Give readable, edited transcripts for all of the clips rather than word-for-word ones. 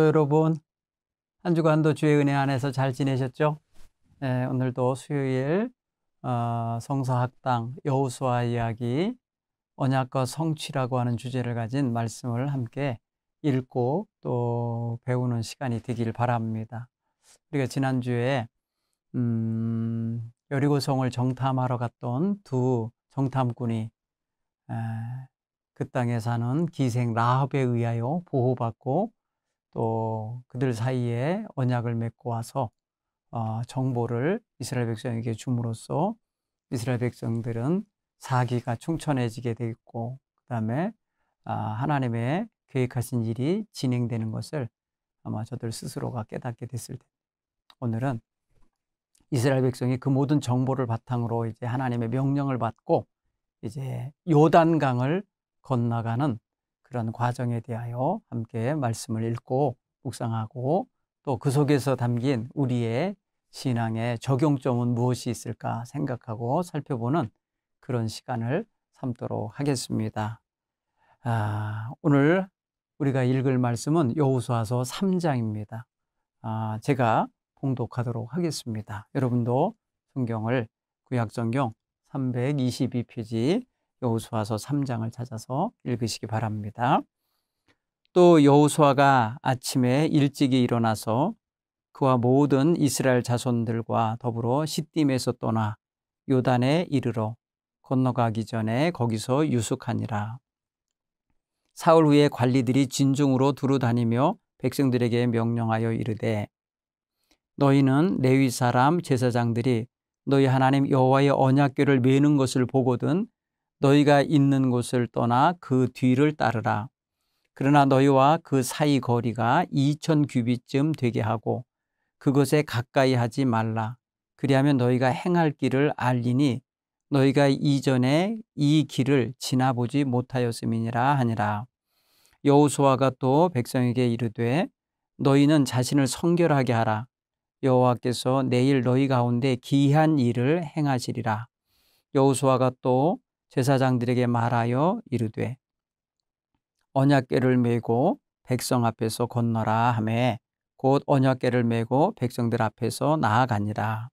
성도 여러분, 한 주간도 주의 은혜 안에서 잘 지내셨죠? 오늘도 수요일 성서학당 여호수아 이야기 언약과 성취라고 하는 주제를 가진 말씀을 함께 읽고 또 배우는 시간이 되길 바랍니다. 우리가 지난주에 여리고성을 정탐하러 갔던 두 정탐꾼이 그 땅에 사는 기생 라합에 의하여 보호받고 또 그들 사이에 언약을 맺고 와서 정보를 이스라엘 백성에게 줌으로써 이스라엘 백성들은 사기가 충천해지게 되었고, 그 다음에 하나님의 계획하신 일이 진행되는 것을 아마 저들 스스로가 깨닫게 됐을 때, 오늘은 이스라엘 백성이 그 모든 정보를 바탕으로 이제 하나님의 명령을 받고 이제 요단강을 건너가는 그런 과정에 대하여 함께 말씀을 읽고 묵상하고 또 그 속에서 담긴 우리의 신앙의 적용점은 무엇이 있을까 생각하고 살펴보는 그런 시간을 삼도록 하겠습니다. 오늘 우리가 읽을 말씀은 여호수아서 3장입니다. 제가 봉독하도록 하겠습니다. 여러분도 성경을 구약성경 322페이지 여호수아서 3장을 찾아서 읽으시기 바랍니다. 또 여호수아가 아침에 일찍이 일어나서 그와 모든 이스라엘 자손들과 더불어 시딤에서 떠나 요단에 이르러 건너가기 전에 거기서 유숙하니라. 사흘 후에 관리들이 진중으로 두루 다니며 백성들에게 명령하여 이르되, 너희는 레위 사람 제사장들이 너희 하나님 여호와의 언약궤를 메는 것을 보거든 너희가 있는 곳을 떠나 그 뒤를 따르라. 그러나 너희와 그 사이 거리가 2000 규빗쯤 되게 하고 그것에 가까이 하지 말라. 그리하면 너희가 행할 길을 알리니 너희가 이전에 이 길을 지나보지 못하였음이니라 하니라. 여호수아가 또 백성에게 이르되, 너희는 자신을 성결하게 하라. 여호와께서 내일 너희 가운데 기이한 일을 행하시리라. 여호수아가 또 제사장들에게 말하여 이르되, 언약궤를 메고 백성 앞에서 건너라 하매 곧 언약궤를 메고 백성들 앞에서 나아가니라.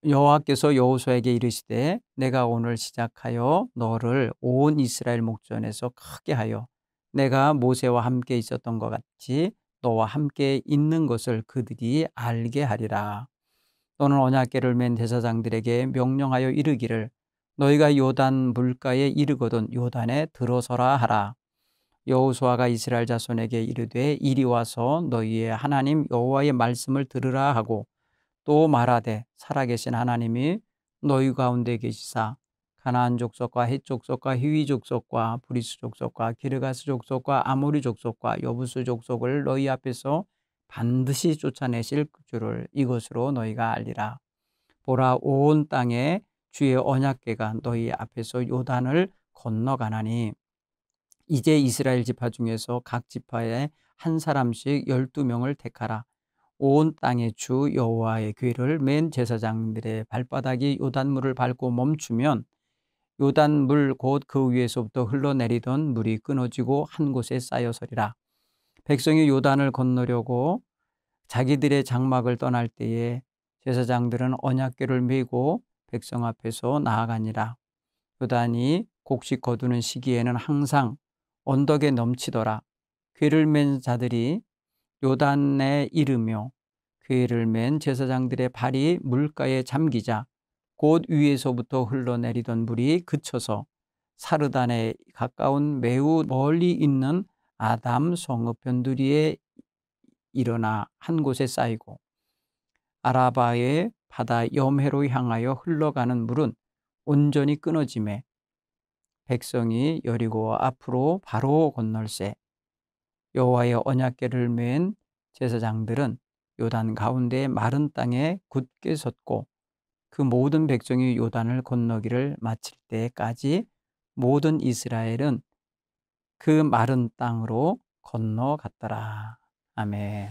여호와께서 여호수아에게 이르시되, 내가 오늘 시작하여 너를 온 이스라엘 목전에서 크게 하여 내가 모세와 함께 있었던 것 같이 너와 함께 있는 것을 그들이 알게 하리라. 너는 언약궤를 맨 제사장들에게 명령하여 이르기를, 너희가 요단 물가에 이르거든 요단에 들어서라 하라. 여호수아가 이스라엘 자손에게 이르되, 이리 와서 너희의 하나님 여호와의 말씀을 들으라 하고 또 말하되, 살아계신 하나님이 너희 가운데 계시사 가나안 족속과 헷 족속과 히위 족속과 브리스 족속과 기르가스 족속과 아모리 족속과 여부스 족속을 너희 앞에서 반드시 쫓아내실 줄을 이것으로 너희가 알리라. 보라, 온 땅에 주의 언약궤가 너희 앞에서 요단을 건너가나니 이제 이스라엘 지파 중에서 각 지파에 한 사람씩 12명을 택하라. 온 땅의 주 여호와의 궤를 맨 제사장들의 발바닥이 요단물을 밟고 멈추면 요단물 곧 그 위에서부터 흘러내리던 물이 끊어지고 한 곳에 쌓여서리라. 백성이 요단을 건너려고 자기들의 장막을 떠날 때에 제사장들은 언약궤를 메고 백성 앞에서 나아가니라. 요단이 곡식 거두는 시기에는 항상 언덕에 넘치더라. 궤를 맨 자들이 요단에 이르며 궤를 맨 제사장들의 발이 물가에 잠기자 곧 위에서부터 흘러내리던 물이 그쳐서 사르단에 가까운 매우 멀리 있는 아담 성읍 변두리에 일어나 한 곳에 쌓이고 아라바의 바다 염해로 향하여 흘러가는 물은 온전히 끊어지매 백성이 여리고 앞으로 바로 건널세. 여호와의 언약궤를 맨 제사장들은 요단 가운데 마른 땅에 굳게 섰고 그 모든 백성이 요단을 건너기를 마칠 때까지 모든 이스라엘은 그 마른 땅으로 건너갔더라. 아멘.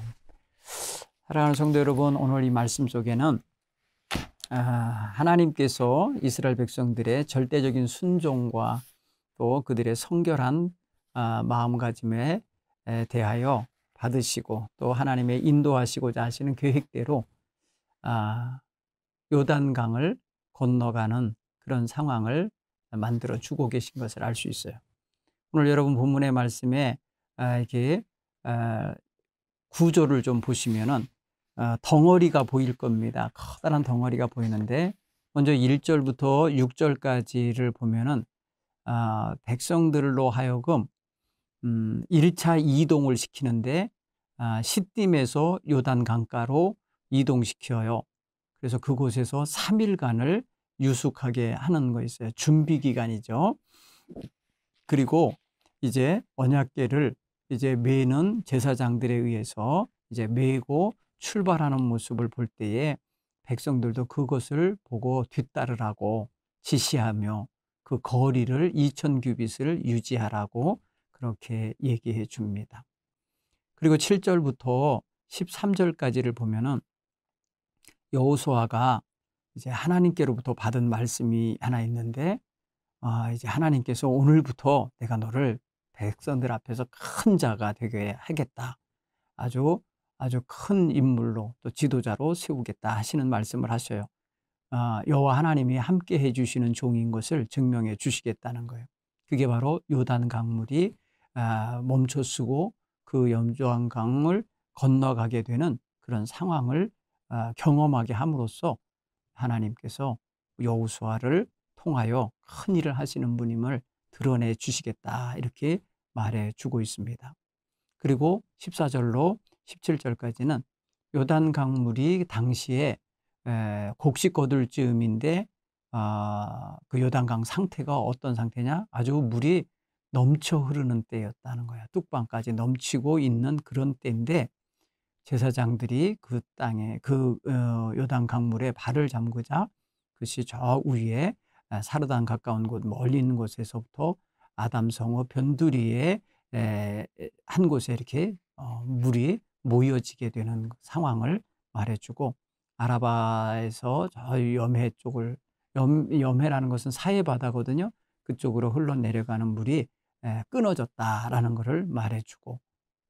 사랑하는 성도 여러분, 오늘 이 말씀 속에는 하나님께서 이스라엘 백성들의 절대적인 순종과 또 그들의 성결한 마음가짐에 대하여 받으시고 또 하나님의 인도하시고자 하시는 계획대로 요단강을 건너가는 그런 상황을 만들어 주고 계신 것을 알 수 있어요. 오늘 여러분 본문의 말씀에 이렇게 구조를 좀 보시면은 덩어리가 보일 겁니다. 커다란 덩어리가 보이는데 먼저 1절부터 6절까지를 보면은 백성들로 하여금 1차 이동을 시키는데 시딤에서 요단 강가로 이동시켜요. 그래서 그곳에서 3일간을 유숙하게 하는 거 있어요. 준비 기간이죠. 그리고 이제 언약궤를 이제 메는 제사장들에 의해서 이제 메고 출발하는 모습을 볼 때에 백성들도 그것을 보고 뒤따르라고 지시하며 그 거리를 2000규빗을 유지하라고 그렇게 얘기해 줍니다. 그리고 7절부터 13절까지를 보면은 여호수아가 이제 하나님께로부터 받은 말씀이 하나 있는데 이제 하나님께서 오늘부터 내가 너를 백성들 앞에서 큰 자가 되게 하겠다. 아주 큰 인물로 또 지도자로 세우겠다 하시는 말씀을 하셔요. 여호와 하나님이 함께 해주시는 종인 것을 증명해 주시겠다는 거예요. 그게 바로 요단 강물이 멈춰서고 그 요단강을 건너가게 되는 그런 상황을 경험하게 함으로써 하나님께서 여호수아를 통하여 큰 일을 하시는 분임을 드러내 주시겠다 이렇게 말해 주고 있습니다. 그리고 14절로 17절까지는 요단 강물이 당시에 곡식 거둘 즈음인데 그 요단강 상태가 어떤 상태냐? 아주 물이 넘쳐 흐르는 때였다는 거야. 뚝방까지 넘치고 있는 그런 때인데 제사장들이 그 땅에 그 요단 강물에 발을 잠그자 그것이 저 위에 사르단 가까운 곳 멀리 있는 곳에서부터 아담성어 변두리에 한 곳에 이렇게 물이 모여지게 되는 상황을 말해주고 아라바에서 저 염해 쪽을 염해라는 것은 사해 바다거든요. 그쪽으로 흘러내려가는 물이 끊어졌다라는 것을 말해주고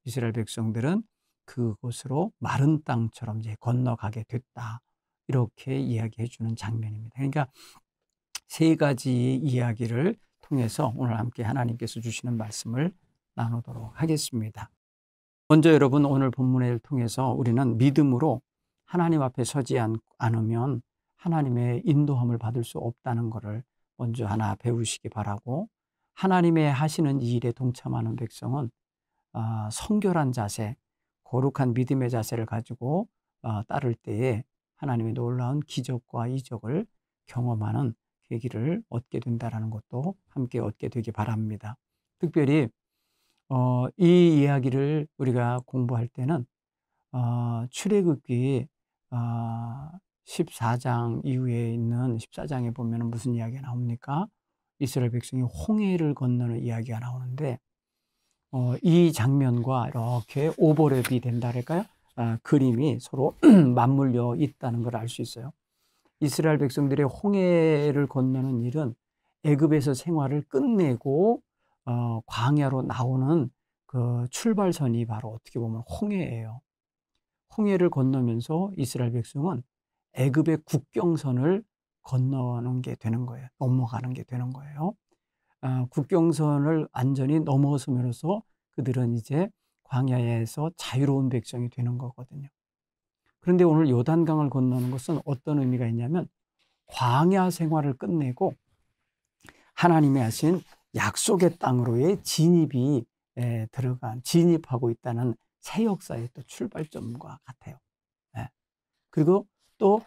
이스라엘 백성들은 그곳으로 마른 땅처럼 이제 건너가게 됐다. 이렇게 이야기해 주는 장면입니다. 그러니까 세 가지 이야기를 통해서 오늘 함께 하나님께서 주시는 말씀을 나누도록 하겠습니다. 먼저 여러분 오늘 본문을 통해서 우리는 믿음으로 하나님 앞에 서지 않으면 하나님의 인도함을 받을 수 없다는 것을 먼저 하나 배우시기 바라고 하나님의 하시는 이 일에 동참하는 백성은 성결한 자세, 거룩한 믿음의 자세를 가지고 따를 때에 하나님의 놀라운 기적과 이적을 경험하는 계기를 얻게 된다는 것도 함께 얻게 되기 바랍니다. 특별히 이 이야기를 우리가 공부할 때는 출애굽기 14장 이후에 있는 14장에 보면 무슨 이야기가 나옵니까? 이스라엘 백성이 홍해를 건너는 이야기가 나오는데 이 장면과 이렇게 오버랩이 된다랄까요? 그림이 서로 맞물려 있다는 걸 알 수 있어요. 이스라엘 백성들의 홍해를 건너는 일은 애굽에서 생활을 끝내고 광야로 나오는 그 출발선이 바로 어떻게 보면 홍해예요. 홍해를 건너면서 이스라엘 백성은 애굽의 국경선을 건너는 게 되는 거예요. 넘어가는 게 되는 거예요. 국경선을 완전히 넘어서면서 그들은 이제 광야에서 자유로운 백성이 되는 거거든요. 그런데 오늘 요단강을 건너는 것은 어떤 의미가 있냐면 광야 생활을 끝내고 하나님이 하신 약속의 땅으로의 진입이 진입하고 있다는 새 역사의 또 출발점과 같아요. 그리고 또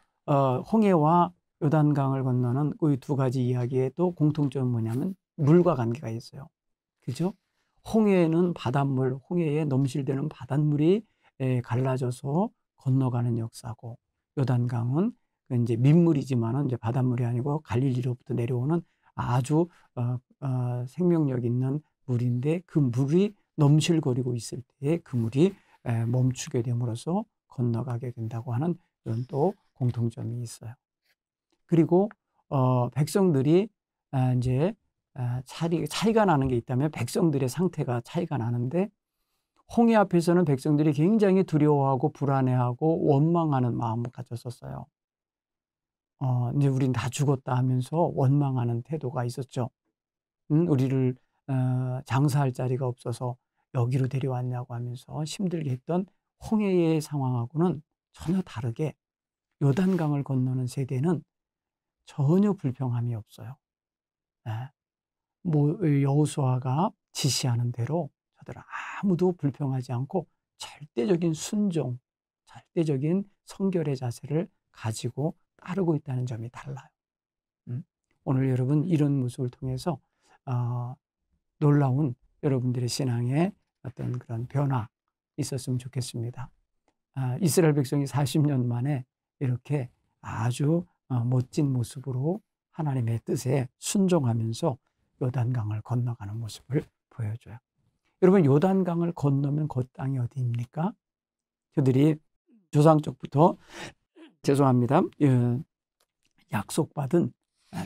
홍해와 요단강을 건너는 이 두 가지 이야기의 또 공통점은 뭐냐면 물과 관계가 있어요. 그죠? 홍해는 바닷물, 홍해에 넘실대는 바닷물이 갈라져서 건너가는 역사고 요단강은 이제 민물이지만은 이제 바닷물이 아니고 갈릴리로부터 내려오는 아주 생명력 있는 물인데 그 물이 넘실거리고 있을 때에 그 물이 멈추게 됨으로써 건너가게 된다고 하는 이런 또 공통점이 있어요. 그리고 백성들이 이제 차이가 나는 게 있다면 백성들의 상태가 차이가 나는데 홍해 앞에서는 백성들이 굉장히 두려워하고 불안해하고 원망하는 마음을 가졌었어요. 이제 우린 다 죽었다 하면서 원망하는 태도가 있었죠. 우리를 장사할 자리가 없어서 여기로 데려왔냐고 하면서 힘들게 했던 홍해의 상황하고는 전혀 다르게 요단강을 건너는 세대는 전혀 불평함이 없어요. 예. 여호수아가 지시하는 대로 저들은 아무도 불평하지 않고 절대적인 순종, 절대적인 성결의 자세를 가지고 따르고 있다는 점이 달라요. 오늘 여러분 이런 모습을 통해서 놀라운 여러분들의 신앙에 어떤 그런 변화 있었으면 좋겠습니다. 이스라엘 백성이 40년 만에 이렇게 아주 멋진 모습으로 하나님의 뜻에 순종하면서 요단강을 건너가는 모습을 보여줘요. 여러분 요단강을 건너면 그 땅이 어디입니까? 그들이 조상적부터 죄송합니다. 약속받은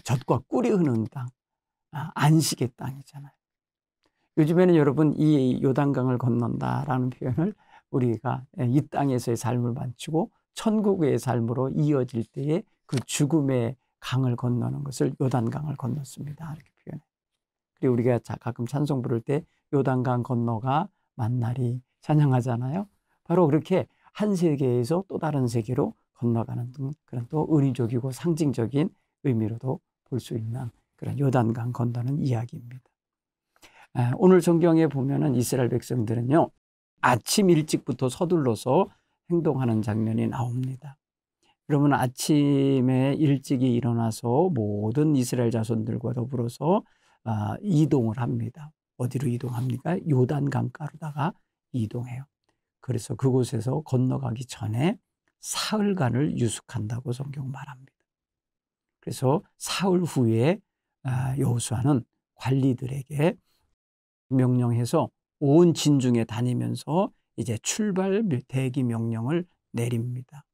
젖과 꿀이 흐르는 땅, 안식의 땅이잖아요. 요즘에는 여러분 이 요단강을 건넌다라는 표현을 우리가 이 땅에서의 삶을 마치고 천국의 삶으로 이어질 때에 그 죽음의 강을 건너는 것을 요단강을 건넜습니다. 이렇게 표현해요. 그리고 우리가 가끔 찬송 부를 때 요단강 건너가 만나리 찬양하잖아요. 바로 그렇게 한 세계에서 또 다른 세계로 건너가는 그런 또 은유적이고 상징적인 의미로도 볼 수 있는 그런 요단강 건너는 이야기입니다. 오늘 성경에 보면은 이스라엘 백성들은요, 아침 일찍부터 서둘러서 행동하는 장면이 나옵니다. 여러분 아침에 일찍이 일어나서 모든 이스라엘 자손들과 더불어서 이동을 합니다. 어디로 이동합니까? 요단강가로다가 이동해요. 그래서 그곳에서 건너가기 전에 사흘간을 유숙한다고 성경 말합니다. 그래서 사흘 후에 여호수아는 관리들에게 명령해서 온 진중에 다니면서 이제 출발 대기 명령을 내립니다.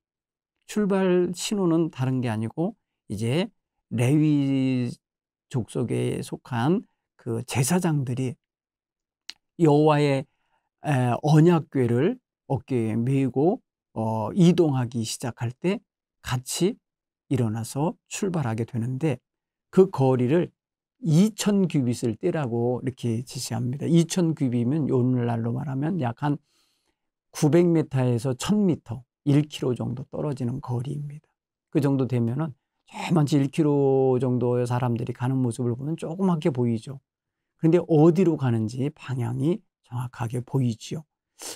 출발 신호는 다른 게 아니고 이제 레위 족속에 속한 그 제사장들이 여호와의 언약궤를 어깨에 메고 이동하기 시작할 때 같이 일어나서 출발하게 되는데 그 거리를 2000규빗을 떼라고 이렇게 지시합니다. 2000규빗이면 오늘날로 말하면 약 한 900m에서 1000m, 1km 정도 떨어지는 거리입니다. 그 정도 되면은 저만치 1km 정도의 사람들이 가는 모습을 보면 조그맣게 보이죠. 그런데 어디로 가는지 방향이 정확하게 보이지요.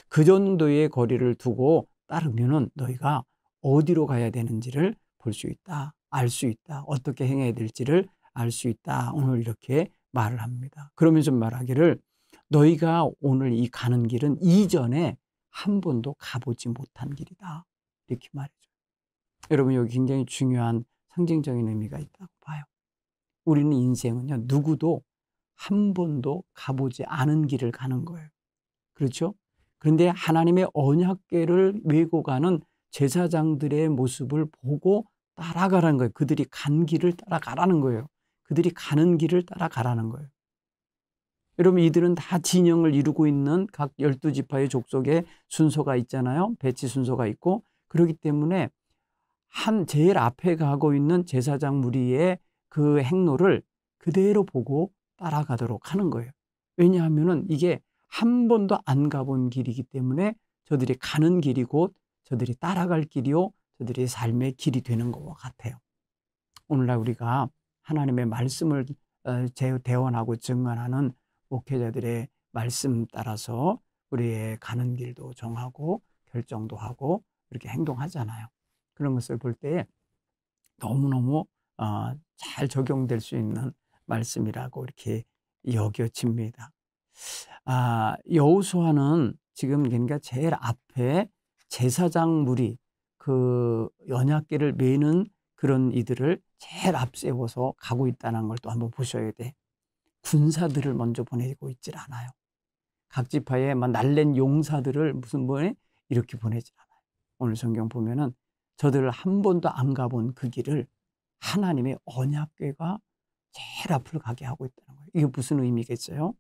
그 정도의 거리를 두고 따르면은 너희가 어디로 가야 되는지를 볼 수 있다, 알 수 있다, 어떻게 행해야 될지를 알 수 있다. 오늘 이렇게 말을 합니다. 그러면서 말하기를 너희가 오늘 이 가는 길은 이전에 한 번도 가보지 못한 길이다. 이렇게 말해줘요. 여러분 여기 굉장히 중요한 상징적인 의미가 있다고 봐요. 우리는 인생은요 누구도 한 번도 가보지 않은 길을 가는 거예요. 그렇죠? 그런데 하나님의 언약궤를 메고 가는 제사장들의 모습을 보고 따라가라는 거예요. 그들이 간 길을 따라가라는 거예요. 그들이 가는 길을 따라가라는 거예요. 여러분 이들은 다 진영을 이루고 있는 각 12지파의 족속의 순서가 있잖아요. 배치 순서가 있고 그렇기 때문에 제일 앞에 가고 있는 제사장 무리의 그 행로를 그대로 보고 따라가도록 하는 거예요. 왜냐하면은 이게 한 번도 안 가본 길이기 때문에 저들이 가는 길이 곧 저들이 따라갈 길이요 저들의 삶의 길이 되는 것과 같아요. 오늘날 우리가 하나님의 말씀을 대언하고 증언하는 목회자들의 말씀 따라서 우리의 가는 길도 정하고 결정도 하고 이렇게 행동하잖아요. 그런 것을 볼 때 너무너무 잘 적용될 수 있는 말씀이라고 이렇게 여겨집니다. 여호수아는 지금 그러니까 제일 앞에 제사장 무리 그 언약궤를 메는 그런 이들을 제일 앞세워서 가고 있다는 걸 또 한번 보셔야 돼. 군사들을 먼저 보내고 있질 않아요. 각 지파에 막 날랜 용사들을 무슨 뭐에 이렇게 보내지 않아요. 오늘 성경 보면은 저들을 한 번도 안 가본 그 길을 하나님의 언약궤가 제일 앞을 가게 하고 있다는 거예요. 이게 무슨 의미겠어요?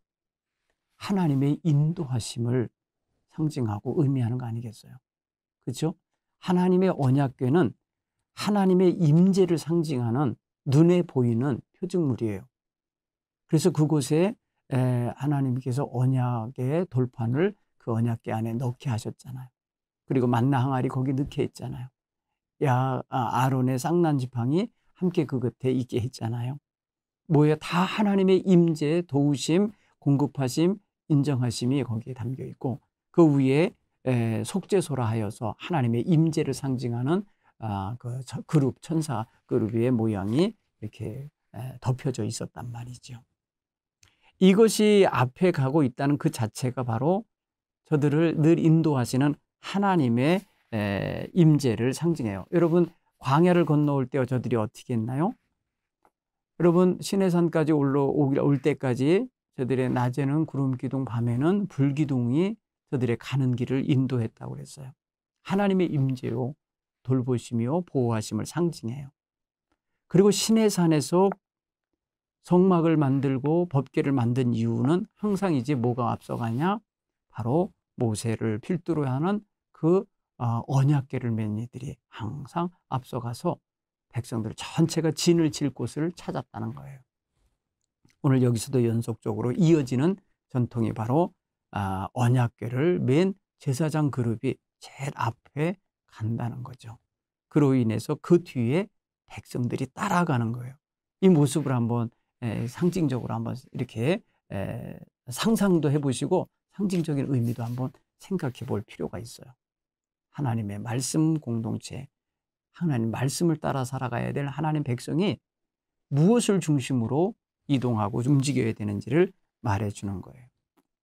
하나님의 인도하심을 상징하고 의미하는 거 아니겠어요? 그렇죠? 하나님의 언약궤는 하나님의 임재를 상징하는 눈에 보이는 표징물이에요. 그래서 그곳에 하나님께서 언약의 돌판을 그 언약궤 안에 넣게 하셨잖아요. 그리고 만나 항아리 거기 넣게 했잖아요. 아론의 쌍난 지팡이 함께 그 곁에 있게 했잖아요. 뭐예요? 다 하나님의 임재, 도우심, 공급하심, 인정하심이 거기에 담겨 있고, 그 위에 속죄소라 하여서 하나님의 임재를 상징하는 그 그룹, 천사 그룹의 모양이 이렇게 덮여져 있었단 말이죠. 이것이 앞에 가고 있다는 그 자체가 바로 저들을 늘 인도하시는 하나님의 임재를 상징해요. 여러분, 광야를 건너올 때 저들이 어떻게 했나요? 여러분, 시내산까지 올 때까지 저들의 낮에는 구름 기둥, 밤에는 불 기둥이 저들의 가는 길을 인도했다고 그랬어요. 하나님의 임재요, 돌보심이요, 보호하심을 상징해요. 그리고 시내산에서 성막을 만들고 법궤를 만든 이유는 항상 이제 뭐가 앞서가냐? 바로 모세를 필두로 하는 그 언약궤를 맨 이들이 항상 앞서가서 백성들 전체가 진을 칠 곳을 찾았다는 거예요. 오늘 여기서도 연속적으로 이어지는 전통이 바로 언약궤를 맨 제사장 그룹이 제일 앞에 간다는 거죠. 그로 인해서 그 뒤에 백성들이 따라가는 거예요. 이 모습을 한번 상징적으로 한번 이렇게 상상도 해보시고 상징적인 의미도 한번 생각해 볼 필요가 있어요. 하나님의 말씀 공동체, 하나님 말씀을 따라 살아가야 될 하나님 백성이 무엇을 중심으로 이동하고 움직여야 되는지를 말해주는 거예요.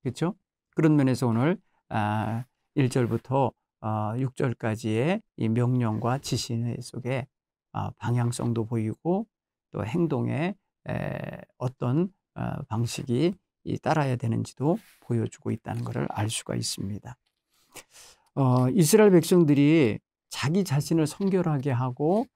그렇죠? 그런 면에서 오늘 1절부터 6절까지의 이 명령과 지시 속에 방향성도 보이고 또 행동의 어떤 방식이 따라야 되는지도 보여주고 있다는 것을 알 수가 있습니다. 이스라엘 백성들이 자기 자신을 성결하게 하고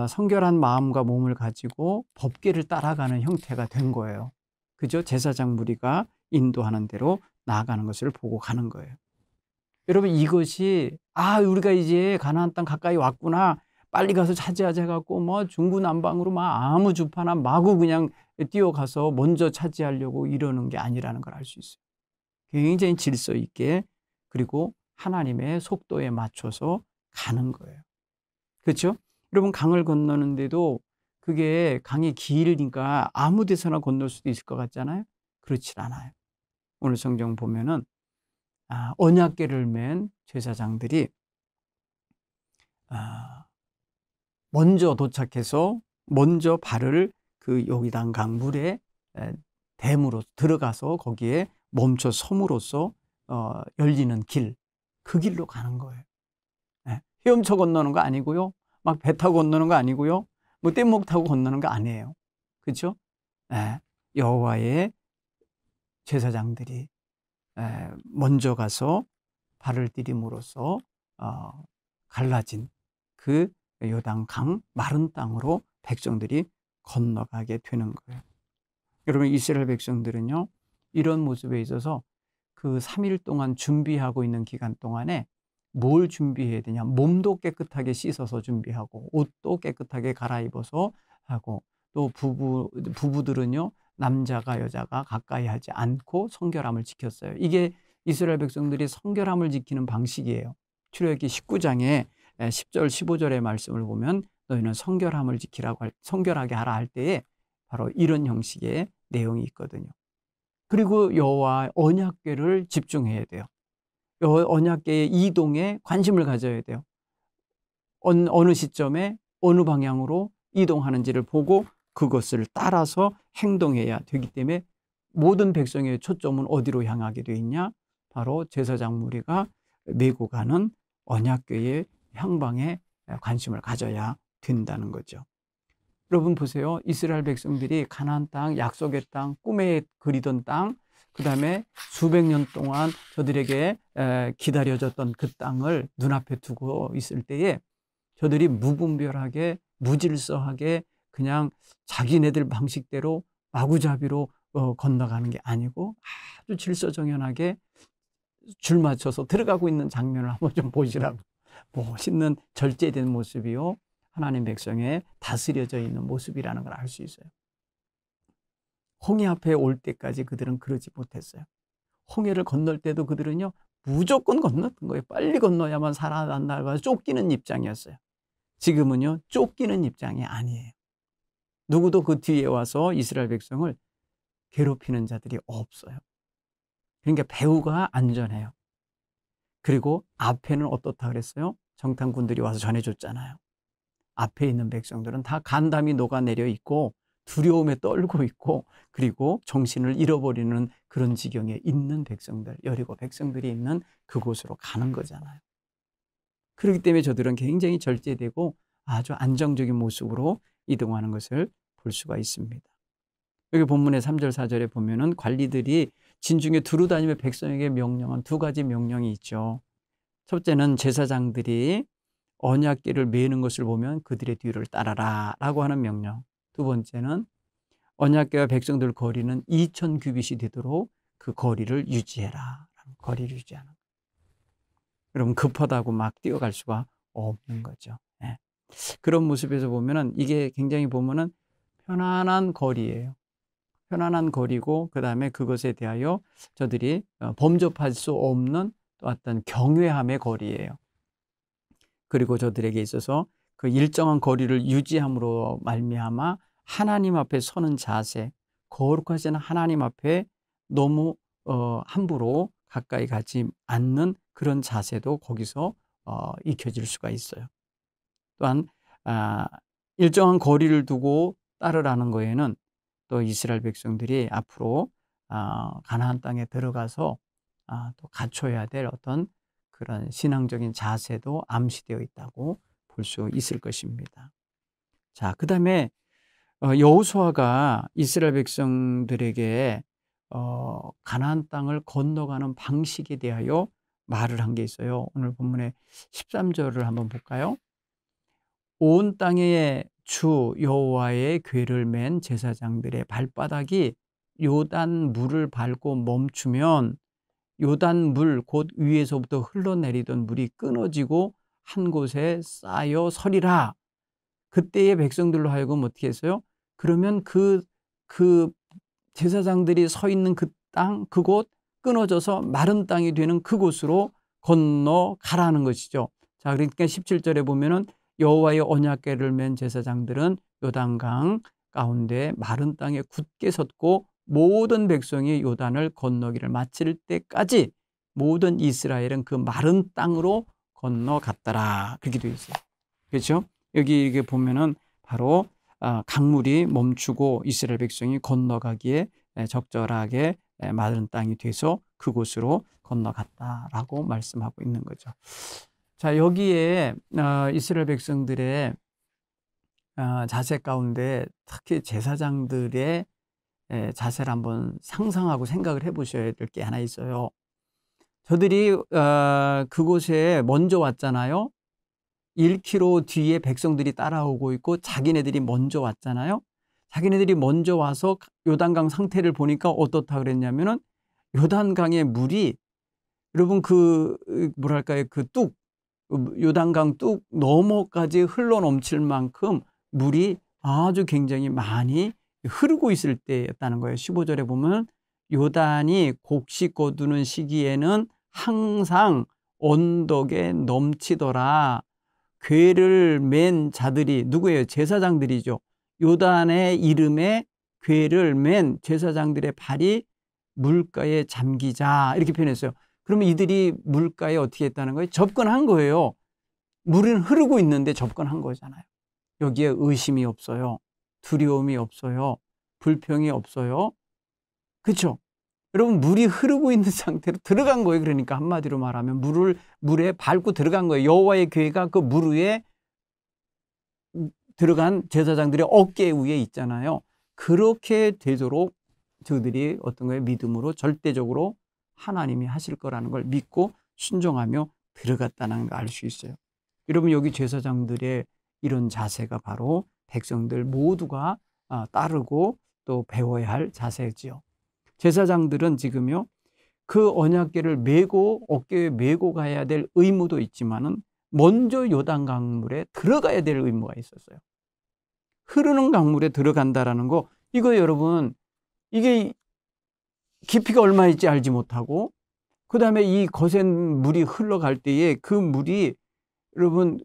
성결한 마음과 몸을 가지고 법궤를 따라가는 형태가 된 거예요. 그죠? 제사장 무리가 인도하는 대로 나아가는 것을 보고 가는 거예요. 여러분, 이것이 우리가 이제 가나안 땅 가까이 왔구나, 빨리 가서 차지하자 해갖고 뭐 중구난방으로 막 아무 주파나 마구 그냥 뛰어가서 먼저 차지하려고 이러는 게 아니라는 걸 알 수 있어요. 굉장히 질서 있게, 그리고 하나님의 속도에 맞춰서 가는 거예요. 그렇죠? 여러분, 강을 건너는데도 그게 강이 길니까 아무 데서나 건널 수도 있을 것 같잖아요. 그렇지 않아요. 오늘 성경 보면은 언약궤를 맨 제사장들이 먼저 도착해서 먼저 발을 그 요단강 물에 댐으로 들어가서 거기에 멈춰 섬으로써 열리는 길, 그 길로 가는 거예요. 헤엄쳐 건너는 거 아니고요. 막 배 타고 건너는 거 아니고요. 뭐 뗏목 타고 건너는 거 아니에요. 그렇죠? 여호와의 제사장들이 먼저 가서 발을 디딤으로써 갈라진 그 요단강 마른 땅으로 백성들이 건너가게 되는 거예요. 여러분, 이스라엘 백성들은요, 이런 모습에 있어서 그 3일 동안 준비하고 있는 기간 동안에 뭘 준비해야 되냐? 몸도 깨끗하게 씻어서 준비하고, 옷도 깨끗하게 갈아입어서 하고, 또 부부들은요, 남자가 여자가 가까이 하지 않고 성결함을 지켰어요. 이게 이스라엘 백성들이 성결함을 지키는 방식이에요. 출애굽기 19장에 10절 15절의 말씀을 보면 너희는 성결함을 성결하게 하라 할 때에 바로 이런 형식의 내용이 있거든요. 그리고 여호와 언약궤를 집중해야 돼요. 언약궤의 이동에 관심을 가져야 돼요. 어느 시점에 어느 방향으로 이동하는지를 보고 그것을 따라서 행동해야 되기 때문에 모든 백성의 초점은 어디로 향하게 되어 있냐? 바로 제사장 무리가 메고 가는 언약궤의 향방에 관심을 가져야 된다는 거죠. 여러분 보세요. 이스라엘 백성들이 가나안 땅, 약속의 땅, 꿈에 그리던 땅, 그 다음에 수백 년 동안 저들에게 기다려졌던 그 땅을 눈앞에 두고 있을 때에 저들이 무분별하게, 무질서하게 그냥 자기네들 방식대로 마구잡이로 건너가는 게 아니고 아주 질서정연하게 줄 맞춰서 들어가고 있는 장면을 한번 좀 보시라고. 멋있는 절제된 모습이요, 하나님 백성의 다스려져 있는 모습이라는 걸 알 수 있어요. 홍해 앞에 올 때까지 그들은 그러지 못했어요. 홍해를 건널 때도 그들은요, 무조건 건넜던 거예요. 빨리 건너야만 살아난다고 쫓기는 입장이었어요. 지금은요, 쫓기는 입장이 아니에요. 누구도 그 뒤에 와서 이스라엘 백성을 괴롭히는 자들이 없어요. 그러니까 배후가 안전해요. 그리고 앞에는 어떻다 그랬어요? 정탐꾼들이 와서 전해줬잖아요. 앞에 있는 백성들은 다 간담이 녹아내려 있고 두려움에 떨고 있고, 그리고 정신을 잃어버리는 그런 지경에 있는 백성들, 여리고 백성들이 있는 그곳으로 가는 거잖아요. 그렇기 때문에 저들은 굉장히 절제되고 아주 안정적인 모습으로 이동하는 것을 볼 수가 있습니다. 여기 본문의 3절 4절에 보면은 관리들이 진중에 두루 다니며 백성에게 명령한 두 가지 명령이 있죠. 첫째는 제사장들이 언약궤를 메는 것을 보면 그들의 뒤를 따라라 라고 하는 명령. 두 번째는 언약궤와 백성들 거리는 2000 규빗이 되도록 그 거리를 유지해라. 거리를 유지하는. 여러분, 급하다고 막 뛰어갈 수가 없는 거죠. 네. 그런 모습에서 보면은 이게 굉장히 보면은 편안한 거리예요. 편안한 거리고, 그 다음에 그것에 대하여 저들이 범접할 수 없는 또 어떤 경외함의 거리예요. 그리고 저들에게 있어서 그 일정한 거리를 유지함으로 말미암아 하나님 앞에 서는 자세, 거룩하신 하나님 앞에 너무 함부로 가까이 가지 않는 그런 자세도 거기서 익혀질 수가 있어요. 또한 일정한 거리를 두고 따르라는 거에는 또 이스라엘 백성들이 앞으로 가나안 땅에 들어가서 또 갖춰야 될 어떤 그런 신앙적인 자세도 암시되어 있다고 볼 수 있을 것입니다. 자, 그 다음에 여호수아가 이스라엘 백성들에게 가나안 땅을 건너가는 방식에 대하여 말을 한 게 있어요. 오늘 본문의 13절을 한번 볼까요? 온 땅에 주 여호와의 궤를 맨 제사장들의 발바닥이 요단 물을 밟고 멈추면 요단 물 곧 위에서부터 흘러내리던 물이 끊어지고 한 곳에 쌓여 서리라. 그때의 백성들로 하여금 어떻게 했어요? 그러면 그 제사장들이 서 있는 그 땅, 그곳 끊어져서 마른 땅이 되는 그곳으로 건너가라는 것이죠. 자, 그러니까 17절에 보면은 여호와의 언약궤를 맨 제사장들은 요단강 가운데 마른 땅에 굳게 섰고 모든 백성이 요단을 건너기를 마칠 때까지 모든 이스라엘은 그 마른 땅으로 건너갔더라. 그렇게 되어 있어요. 그렇죠? 여기 이게 보면은 바로 강물이 멈추고 이스라엘 백성이 건너가기에 적절하게 마른 땅이 돼서 그곳으로 건너갔다라고 말씀하고 있는 거죠. 자, 여기에 이스라엘 백성들의 자세 가운데 특히 제사장들의 자세를 한번 상상하고 생각을 해보셔야 될 게 하나 있어요. 저들이 그곳에 먼저 왔잖아요. 1km 뒤에 백성들이 따라오고 있고 자기네들이 먼저 왔잖아요. 자기네들이 먼저 와서 요단강 상태를 보니까 어떻다 그랬냐면은 요단강의 물이, 여러분 뭐랄까요, 요단강 뚝 너머까지 흘러 넘칠 만큼 물이 아주 굉장히 많이 흐르고 있을 때였다는 거예요. 15절에 보면 요단이 곡식 거두는 시기에는 항상 언덕에 넘치더라. 궤를 맨 자들이 누구예요? 제사장들이죠. 요단의 이름에 궤를 맨 제사장들의 발이 물가에 잠기자, 이렇게 표현했어요. 그러면 이들이 물가에 어떻게 했다는 거예요? 접근한 거예요. 물은 흐르고 있는데 접근한 거잖아요. 여기에 의심이 없어요. 두려움이 없어요. 불평이 없어요. 그렇죠? 여러분, 물이 흐르고 있는 상태로 들어간 거예요. 그러니까 한마디로 말하면 물에 밟고 들어간 거예요. 여호와의 궤가 그 물 위에 들어간 제사장들의 어깨 위에 있잖아요. 그렇게 되도록 저들이 어떤 거예요? 믿음으로 절대적으로 하나님이 하실 거라는 걸 믿고 순종하며 들어갔다는 걸 알 수 있어요. 여러분, 여기 제사장들의 이런 자세가 바로 백성들 모두가 따르고 또 배워야 할 자세지요. 제사장들은 지금요, 그 언약궤를 메고 어깨에 메고 가야 될 의무도 있지만은 먼저 요단 강물에 들어가야 될 의무가 있었어요. 흐르는 강물에 들어간다라는 거, 이거 여러분, 이게 깊이가 얼마인지 알지 못하고, 그 다음에 이 거센 물이 흘러갈 때에 그 물이 여러분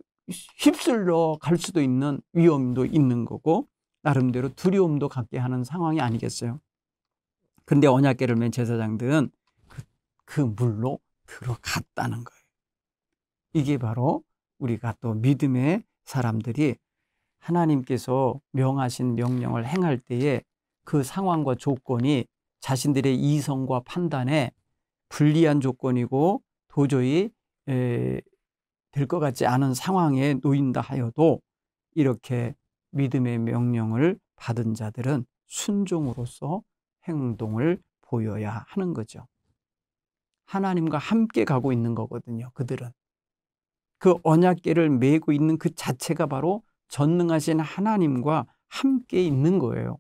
휩쓸려 갈 수도 있는 위험도 있는 거고, 나름대로 두려움도 갖게 하는 상황이 아니겠어요. 그런데 언약궤를 맨 제사장들은 그 물로 들어갔다는 거예요. 이게 바로 우리가 또 믿음의 사람들이 하나님께서 명하신 명령을 행할 때에 그 상황과 조건이 자신들의 이성과 판단에 불리한 조건이고 도저히 될 것 같지 않은 상황에 놓인다 하여도 이렇게 믿음의 명령을 받은 자들은 순종으로서 행동을 보여야 하는 거죠. 하나님과 함께 가고 있는 거거든요. 그들은 그 언약궤를 메고 있는 그 자체가 바로 전능하신 하나님과 함께 있는 거예요.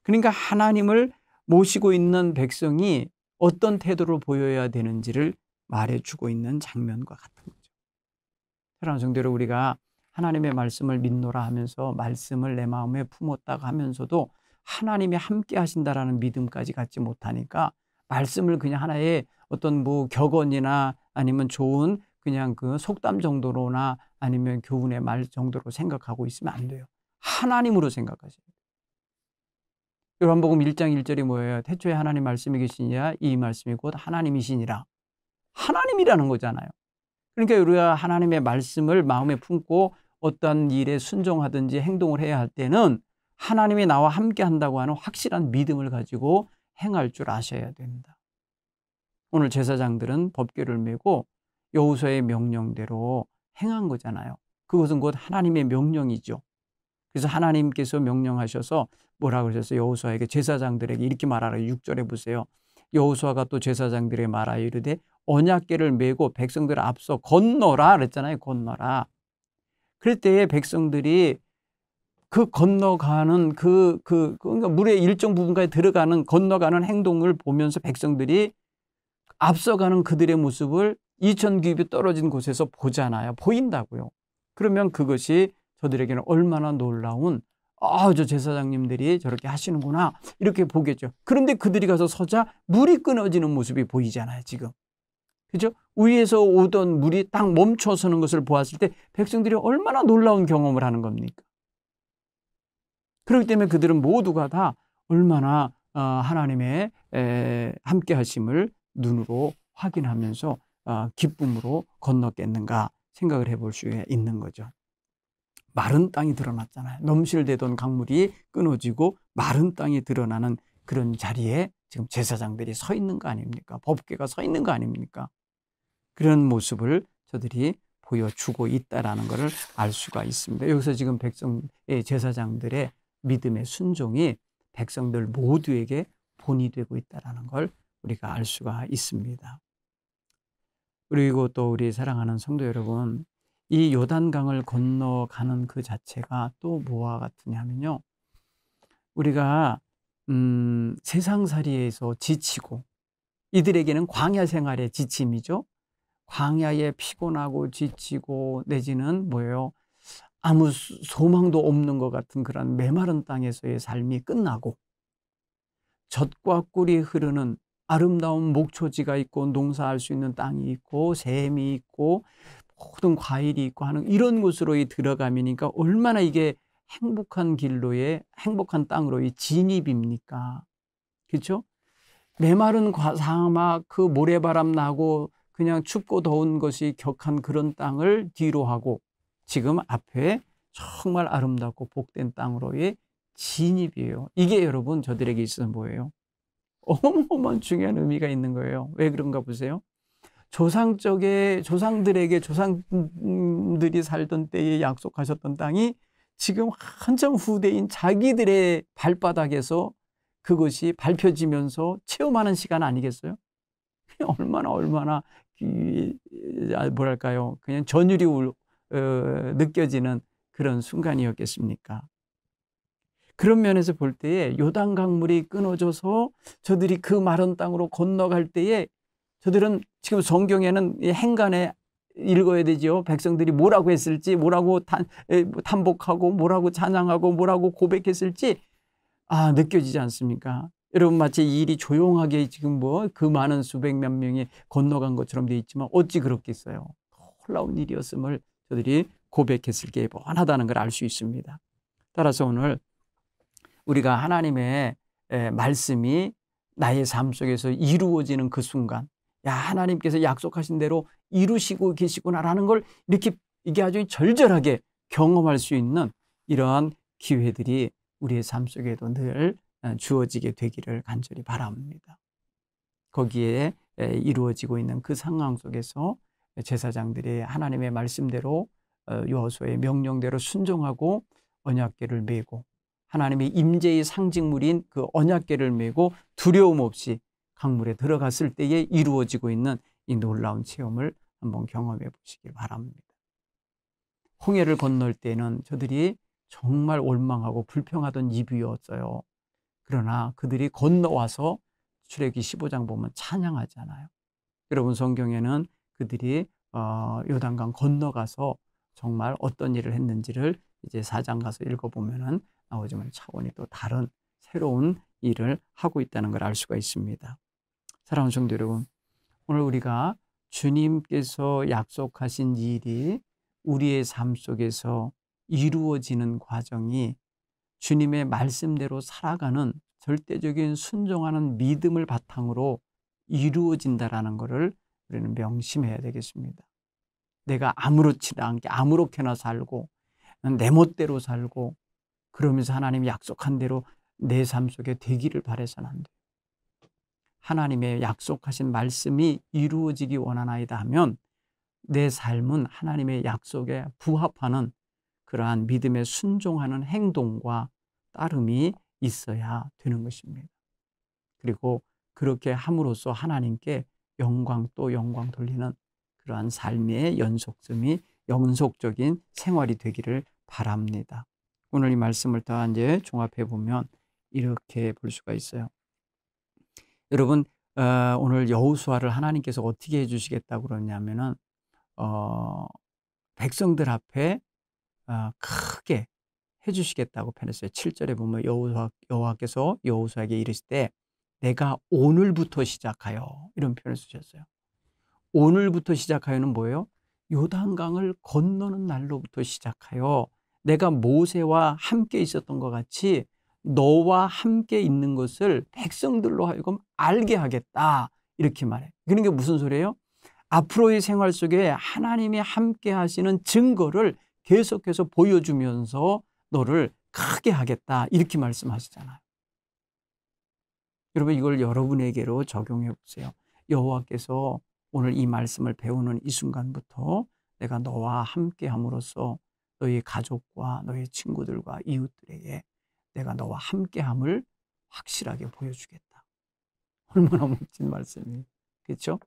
그러니까 하나님을 모시고 있는 백성이 어떤 태도를 보여야 되는지를 말해주고 있는 장면과 같은 거죠. 사랑하는 성도들, 우리가 하나님의 말씀을 믿노라 하면서 말씀을 내 마음에 품었다가 하면서도 하나님이 함께 하신다라는 믿음까지 갖지 못하니까 말씀을 그냥 하나의 어떤 뭐 격언이나 아니면 좋은 그냥 그 속담 정도로나 아니면 교훈의 말 정도로 생각하고 있으면 안 돼요. 하나님으로 생각하셔야 돼요. 요한복음 1장 1절이 뭐예요? 태초에 하나님 말씀이 계시니라, 이 말씀이 곧 하나님이시니라. 하나님이라는 거잖아요. 그러니까 우리가 하나님의 말씀을 마음에 품고 어떤 일에 순종하든지 행동을 해야 할 때는 하나님이 나와 함께 한다고 하는 확실한 믿음을 가지고 행할 줄 아셔야 됩니다. 오늘 제사장들은 법궤를 메고 여호수아의 명령대로 행한 거잖아요. 그것은 곧 하나님의 명령이죠. 그래서 하나님께서 명령하셔서 뭐라고 그러셨어요? 여호수아에게, 제사장들에게 이렇게 말하라. 6절에 보세요. 여호수아가 또 제사장들에게 말하여 이르되 언약궤를 메고 백성들 앞서 건너라 그랬잖아요. 건너라. 그럴 때에 백성들이 그 건너가는 그러니까 물의 일정 부분까지 들어가는 건너가는 행동을 보면서 백성들이 앞서가는 그들의 모습을 2000규빗 떨어진 곳에서 보잖아요. 보인다고요. 그러면 그것이 저들에게는 얼마나 놀라운, 저 제사장님들이 저렇게 하시는구나 이렇게 보겠죠. 그런데 그들이 가서 서자 물이 끊어지는 모습이 보이잖아요. 지금. 그죠? 위에서 오던 물이 딱 멈춰서는 것을 보았을 때 백성들이 얼마나 놀라운 경험을 하는 겁니까? 그렇기 때문에 그들은 모두가 다 얼마나 하나님의 함께 하심을 눈으로 확인하면서 기쁨으로 건넜겠는가 생각을 해볼 수 있는 거죠. 마른 땅이 드러났잖아요. 넘실대던 강물이 끊어지고 마른 땅이 드러나는 그런 자리에 지금 제사장들이 서 있는 거 아닙니까? 법궤가 서 있는 거 아닙니까? 그런 모습을 저들이 보여주고 있다라는 것을 알 수가 있습니다. 여기서 지금 제사장들의 믿음의 순종이 백성들 모두에게 본이 되고 있다는 걸 우리가 알 수가 있습니다. 그리고 또 우리 사랑하는 성도 여러분, 이 요단강을 건너가는 그 자체가 또 뭐와 같으냐면요, 우리가 세상살이에서 지치고, 이들에게는 광야 생활의 지침이죠. 광야에 피곤하고 지치고 내지는 뭐예요? 아무 소망도 없는 것 같은 그런 메마른 땅에서의 삶이 끝나고 젖과 꿀이 흐르는 아름다운 목초지가 있고 농사할 수 있는 땅이 있고 샘이 있고 모든 과일이 있고 하는 이런 곳으로 들어가니까 얼마나 이게 행복한 길로의 행복한 땅으로의 진입입니까? 그렇죠? 메마른 사막, 그 모래바람 나고 그냥 춥고 더운 것이 격한 그런 땅을 뒤로 하고 지금 앞에 정말 아름답고 복된 땅으로의 진입이에요. 이게 여러분 저들에게 있어서 뭐예요? 어마어마한 중요한 의미가 있는 거예요. 왜 그런가 보세요. 조상들에게 조상들이 살던 때에 약속하셨던 땅이 지금 한참 후대인 자기들의 발바닥에서 그것이 밝혀지면서 체험하는 시간 아니겠어요? 얼마나 뭐랄까요? 그냥 전율이 느껴지는 그런 순간이었겠습니까? 그런 면에서 볼 때에 요단강물이 끊어져서 저들이 그 마른 땅으로 건너갈 때에 저들은 지금 성경에는 이 행간에 읽어야 되죠. 백성들이 뭐라고 했을지, 뭐라고 탄복하고, 뭐라고 찬양하고, 뭐라고 고백했을지 느껴지지 않습니까? 여러분, 마치 이 일이 조용하게 지금 뭐 그 많은 수백 몇 명이 건너간 것처럼 되어 있지만 어찌 그렇겠어요. 놀라운 일이었음을 저들이 고백했을 게 뻔하다는 걸 알 수 있습니다. 따라서 오늘 우리가 하나님의 말씀이 나의 삶 속에서 이루어지는 그 순간, 야, 하나님께서 약속하신 대로 이루시고 계시구나라는 걸 이게 아주 절절하게 경험할 수 있는 이러한 기회들이 우리의 삶 속에도 늘 주어지게 되기를 간절히 바랍니다. 거기에 이루어지고 있는 그 상황 속에서 제사장들이 하나님의 말씀대로 여호수아의 명령대로 순종하고 언약궤를 메고 하나님의 임재의 상징물인 그 언약궤를 메고 두려움 없이 강물에 들어갔을 때에 이루어지고 있는 이 놀라운 체험을 한번 경험해 보시길 바랍니다. 홍해를 건널 때는 저들이 정말 원망하고 불평하던 이유였어요. 그러나 그들이 건너와서 출애굽기 15장 보면 찬양하잖아요. 여러분, 성경에는 그들이 요단강 건너가서 정말 어떤 일을 했는지를 이제 4장 가서 읽어보면은 나오지만 차원이 또 다른 새로운 일을 하고 있다는 걸 알 수가 있습니다. 사랑하는 성도 여러분, 오늘 우리가 주님께서 약속하신 일이 우리의 삶 속에서 이루어지는 과정이 주님의 말씀대로 살아가는 절대적인 순종하는 믿음을 바탕으로 이루어진다라는 것을 우리는 명심해야 되겠습니다. 내가 아무렇지 않게 아무렇게나 살고 내 멋대로 살고 그러면서 하나님이 약속한 대로 내 삶 속에 되기를 바라서는 안 돼요. 하나님의 약속하신 말씀이 이루어지기 원하나이다 하면 내 삶은 하나님의 약속에 부합하는 그러한 믿음에 순종하는 행동과 따름이 있어야 되는 것입니다. 그리고 그렇게 함으로써 하나님께 영광 또 영광 돌리는 그러한 삶의 연속적인 생활이 되기를 바랍니다. 오늘 이 말씀을 다 이제 종합해 보면 이렇게 볼 수가 있어요. 여러분, 오늘 여호수아를 하나님께서 어떻게 해주시겠다고 그러냐면은 백성들 앞에 크게 해주시겠다고 표현했어요. 7절에 보면 여호와께서 여호수아에게 이르실 때 내가 오늘부터 시작하여 이런 표현을 쓰셨어요. 오늘부터 시작하여는 뭐예요? 요단강을 건너는 날로부터 시작하여 내가 모세와 함께 있었던 것 같이 너와 함께 있는 것을 백성들로 하여금 알게 하겠다 이렇게 말해요. 그러니까 무슨 소리예요? 앞으로의 생활 속에 하나님이 함께 하시는 증거를 계속해서 보여주면서 너를 크게 하겠다 이렇게 말씀하시잖아요. 여러분, 이걸 여러분에게로 적용해 보세요. 여호와께서 오늘 이 말씀을 배우는 이 순간부터 내가 너와 함께 함으로써 너희 가족과 너희 친구들과 이웃들에게 내가 너와 함께함을 확실하게 보여주겠다. 얼마나 멋진 말씀이에요. 그렇죠?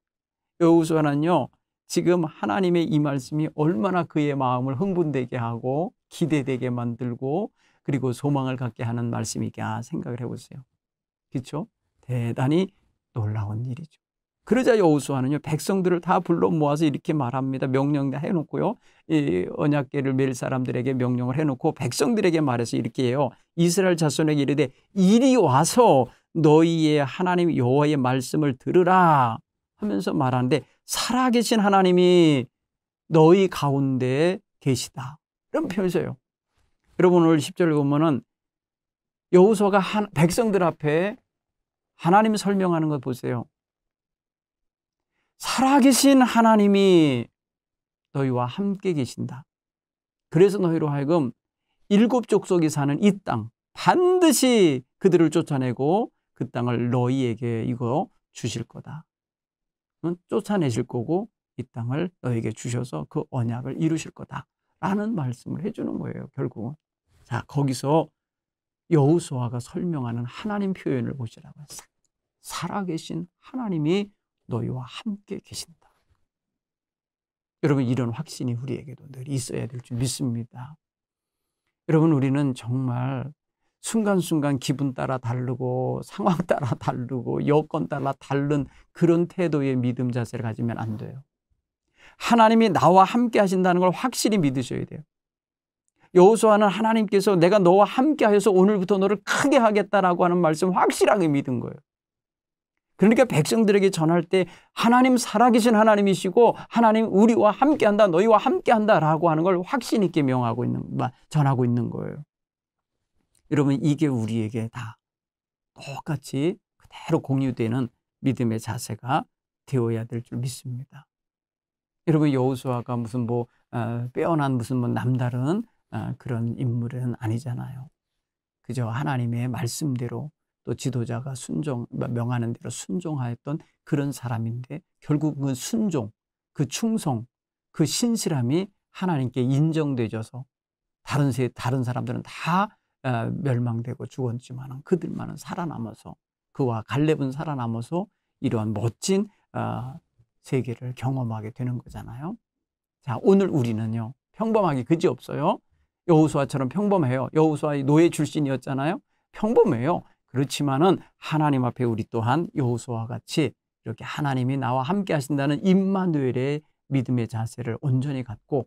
여호수아는요, 지금 하나님의 이 말씀이 얼마나 그의 마음을 흥분되게 하고 기대되게 만들고 그리고 소망을 갖게 하는 말씀이냐 생각을 해보세요. 그렇죠? 대단히 놀라운 일이죠. 그러자 여호수아는요, 백성들을 다 불러 모아서 이렇게 말합니다. 명령 해놓고요, 이 언약궤를 맬 사람들에게 명령을 해놓고 백성들에게 말해서 이렇게 해요. 이스라엘 자손에게 이르되 이리 와서 너희의 하나님 여호와의 말씀을 들으라 하면서 말하는데 살아계신 하나님이 너희 가운데 계시다 이런 표현을 써요. 여러분, 오늘 10절을 보면은 여호수아가 백성들 앞에 하나님 설명하는 것 보세요. 살아계신 하나님이 너희와 함께 계신다. 그래서 너희로 하여금 7족속이 사는 이 땅 반드시 그들을 쫓아내고 그 땅을 너희에게 이거 주실 거다. 쫓아내실 거고 이 땅을 너희에게 주셔서 그 언약을 이루실 거다 라는 말씀을 해주는 거예요. 결국은. 자, 거기서 여호수아가 설명하는 하나님 표현을 보시라고 했어요. 살아계신 하나님이 너희와 함께 계신다. 여러분, 이런 확신이 우리에게도 늘 있어야 될 줄 믿습니다. 여러분, 우리는 정말 순간순간 기분 따라 다르고 상황 따라 다르고 여건 따라 다른 그런 태도의 믿음 자세를 가지면 안 돼요. 하나님이 나와 함께 하신다는 걸 확실히 믿으셔야 돼요. 여호수아는 하나님께서 내가 너와 함께 하여서 오늘부터 너를 크게 하겠다라고 하는 말씀 확실하게 믿은 거예요. 그러니까 백성들에게 전할 때 하나님 살아계신 하나님이시고 하나님 우리와 함께한다, 너희와 함께한다라고 하는 걸 확신 있게 전하고 있는 거예요. 여러분, 이게 우리에게 다 똑같이 그대로 공유되는 믿음의 자세가 되어야 될 줄 믿습니다. 여러분, 여호수아가 무슨 빼어난 무슨 남다른 그런 인물은 아니잖아요. 그저 하나님의 말씀대로 또 지도자가 명하는 대로 순종하였던 그런 사람인데, 결국 그 순종, 그 충성, 그 신실함이 하나님께 인정되어서 다른 사람들은 다 멸망되고 죽었지만 그들만은 살아남아서, 그와 갈렙은 살아남아서 이러한 멋진 세계를 경험하게 되는 거잖아요. 자, 오늘 우리는요, 평범하게 그지없어요. 여호수아처럼 평범해요. 여호수아의 노예 출신이었잖아요. 평범해요. 그렇지만은 하나님 앞에 우리 또한 여호수아와 같이 이렇게 하나님이 나와 함께 하신다는 임마누엘의 믿음의 자세를 온전히 갖고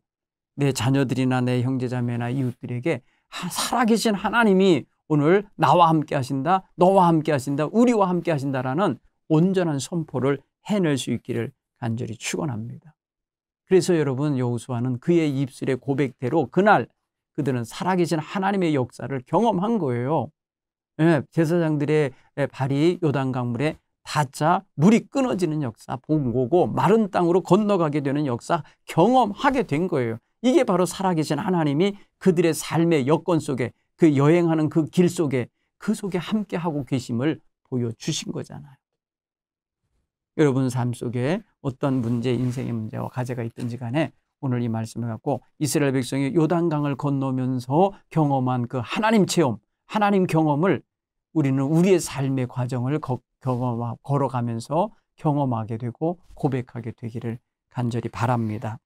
내 자녀들이나 내 형제자매나 이웃들에게 살아계신 하나님이 오늘 나와 함께 하신다, 너와 함께 하신다, 우리와 함께 하신다라는 온전한 선포를 해낼 수 있기를 간절히 축원합니다. 그래서 여러분, 여호수아는 그의 입술의 고백대로 그날 그들은 살아계신 하나님의 역사를 경험한 거예요. 제사장들의 발이 요단강물에 닿자 물이 끊어지는 역사 본 거고, 마른 땅으로 건너가게 되는 역사 경험하게 된 거예요. 이게 바로 살아계신 하나님이 그들의 삶의 여건 속에, 그 여행하는 그 길 속에, 그 속에 함께하고 계심을 보여주신 거잖아요. 여러분 삶 속에 어떤 문제, 인생의 문제와 과제가 있든지 간에 오늘 이 말씀을 갖고 이스라엘 백성이 요단강을 건너면서 경험한 그 하나님 체험, 하나님 경험을 우리는 우리의 삶의 과정을 걸어가면서 경험하게 되고 고백하게 되기를 간절히 바랍니다.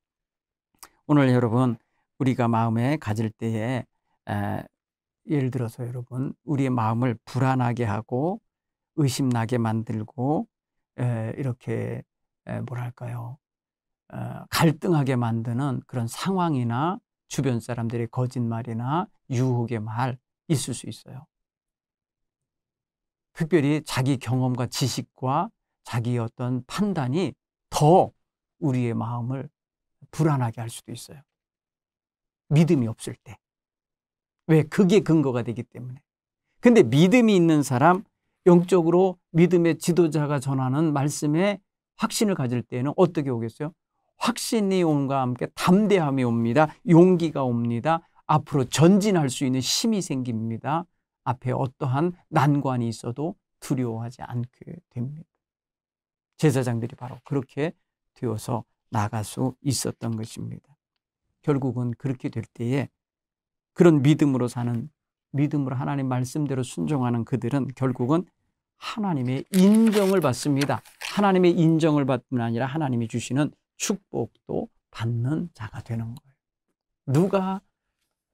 오늘 여러분, 우리가 마음에 가질 때에 예를 들어서 여러분, 우리의 마음을 불안하게 하고 의심나게 만들고 이렇게 뭐랄까요, 갈등하게 만드는 그런 상황이나 주변 사람들의 거짓말이나 유혹의 말 있을 수 있어요. 특별히 자기 경험과 지식과 자기의 어떤 판단이 더 우리의 마음을 불안하게 할 수도 있어요. 믿음이 없을 때. 왜? 그게 근거가 되기 때문에. 근데 믿음이 있는 사람, 영적으로 믿음의 지도자가 전하는 말씀에 확신을 가질 때는 어떻게 오겠어요? 확신이 온과 함께 담대함이 옵니다. 용기가 옵니다. 앞으로 전진할 수 있는 힘이 생깁니다. 앞에 어떠한 난관이 있어도 두려워하지 않게 됩니다. 제사장들이 바로 그렇게 되어서 나갈 수 있었던 것입니다. 결국은 그렇게 될 때에 그런 믿음으로 사는, 믿음으로 하나님 말씀대로 순종하는 그들은 결국은 하나님의 인정을 받습니다. 하나님의 인정을 받뿐 아니라 하나님이 주시는 축복도 받는 자가 되는 거예요. 누가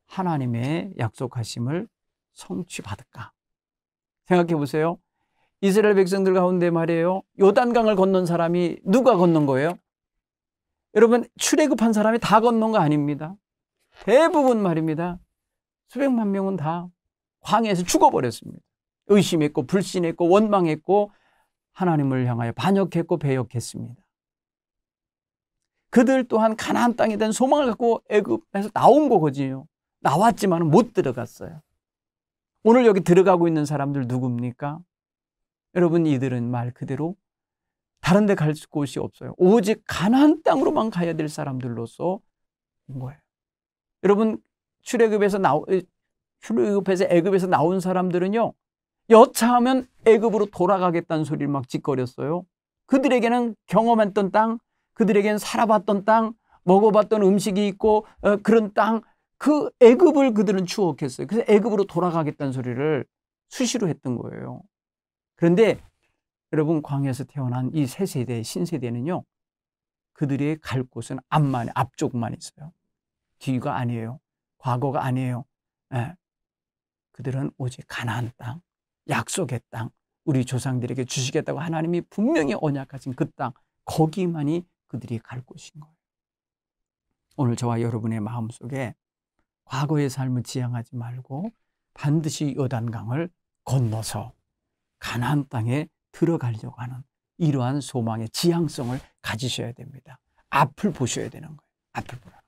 하나님의 약속하심을 성취받을까? 생각해 보세요. 이스라엘 백성들 가운데 말이에요, 요단강을 건넌 사람이 누가 건넌 거예요? 여러분, 출애굽한 사람이 다 건넌 거 아닙니다. 대부분 말입니다. 수백만 명은 다 광야에서 죽어버렸습니다. 의심했고 불신했고 원망했고 하나님을 향하여 반역했고 배역했습니다. 그들 또한 가나안 땅에 대한 소망을 갖고 애굽에서 나온 거거든요. 나왔지만 못 들어갔어요. 오늘 여기 들어가고 있는 사람들 누굽니까? 여러분, 이들은 말 그대로 다른 데 갈 곳이 없어요. 오직 가나안 땅으로만 가야 될 사람들로서 온 거예요. 여러분, 출애굽에서 애굽에서 나온 사람들은요, 여차하면 애굽으로 돌아가겠다는 소리를 막 짓거렸어요. 그들에게는 경험했던 땅, 그들에게는 살아봤던 땅, 먹어봤던 음식이 있고 그런 땅, 그 애굽을 그들은 추억했어요. 그래서 애굽으로 돌아가겠다는 소리를 수시로 했던 거예요. 그런데 여러분, 광야에서 태어난 이 새 세대, 신세대는요, 그들이 갈 곳은 앞쪽만 있어요. 뒤가 아니에요. 과거가 아니에요. 그들은 오직 가나안 땅, 약속의 땅, 우리 조상들에게 주시겠다고 하나님이 분명히 언약하신 그 땅, 거기만이 그들이 갈 곳인 거예요. 오늘 저와 여러분의 마음속에 과거의 삶을 지향하지 말고 반드시 요단강을 건너서 가나안 땅에 들어가려고 하는 이러한 소망의 지향성을 가지셔야 됩니다. 앞을 보셔야 되는 거예요. 앞을 보라는 거죠.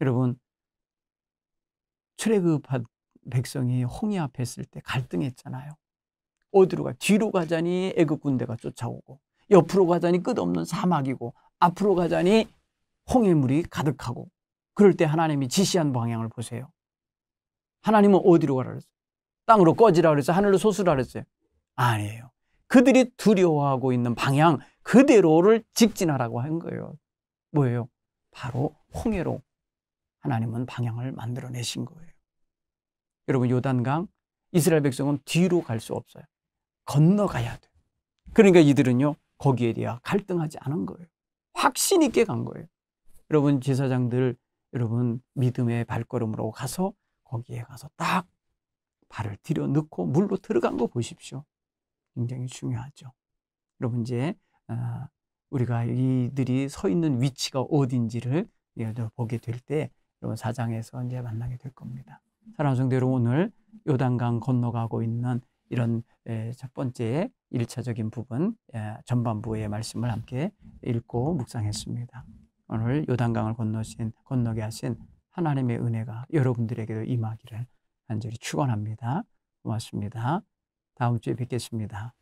여러분, 출애굽한 백성이 홍해 앞에 있을 때 갈등했잖아요. 어디로 가? 뒤로 가자니 애굽 군대가 쫓아오고, 옆으로 가자니 끝없는 사막이고, 앞으로 가자니 홍해물이 가득하고, 그럴 때 하나님이 지시한 방향을 보세요. 하나님은 어디로 가라 그랬어요? 땅으로 꺼지라 그랬어요? 하늘로 솟으라 그랬어요? 아니에요. 그들이 두려워하고 있는 방향 그대로를 직진하라고 한 거예요. 뭐예요? 바로 홍해로 하나님은 방향을 만들어내신 거예요. 여러분, 요단강, 이스라엘 백성은 뒤로 갈 수 없어요. 건너가야 돼요. 그러니까 이들은요, 거기에 대해 갈등하지 않은 거예요. 확신 있게 간 거예요. 여러분, 제사장들, 여러분 믿음의 발걸음으로 가서 거기에 가서 딱 발을 들여 넣고 물로 들어간 거 보십시오. 굉장히 중요하죠. 여러분, 이제 우리가 이들이 서 있는 위치가 어딘지를 보게 될 때 여러분 4장에서 이제 만나게 될 겁니다. 사랑하는 성도 여러분, 오늘 요단강 건너가고 있는 이런 첫 번째 1차적인 부분, 전반부의 말씀을 함께 읽고 묵상했습니다. 오늘 요단강을 건너게 하신 하나님의 은혜가 여러분들에게도 임하기를 간절히 축원합니다. 고맙습니다. 다음 주에 뵙겠습니다.